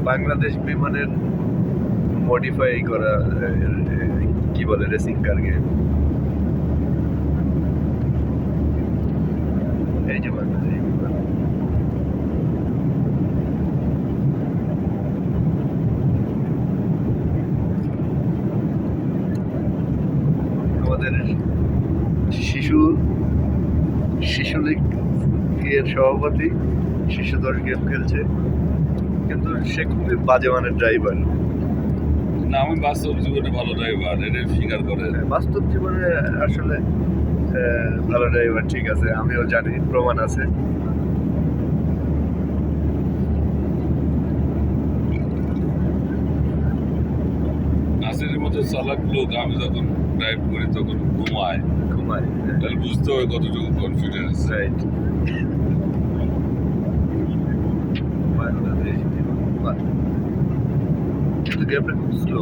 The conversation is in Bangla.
বাংলাদেশ বিমানের মডিফাই করা কি বলে রেসিং কার গেম। এই যে বাংলাদেশ বিমান। আমাদের শিশু লীগ এর সভাপতি শিশু দল গেম খেলছে, কিন্তু সে খুবই বাজে মানের ড্রাইভার। না, আমি বাস্তব জীবনে ভালো ড্রাইভার, এটা স্বীকার করে। বাস্তব জীবনে আসলে ভালো ড্রাইভার, ঠিক আছে, আমিও জানি, প্রমাণ আছে। নাসিরের মতো চালাক লোক আমি যখন ড্রাইভ করি তখন ঘুমায়, তাহলে বুঝতে হবে কতটুকু কনফিডেন্স। রাইট। বাংলাদেশ কিন্তু গেমটা খুব স্লো।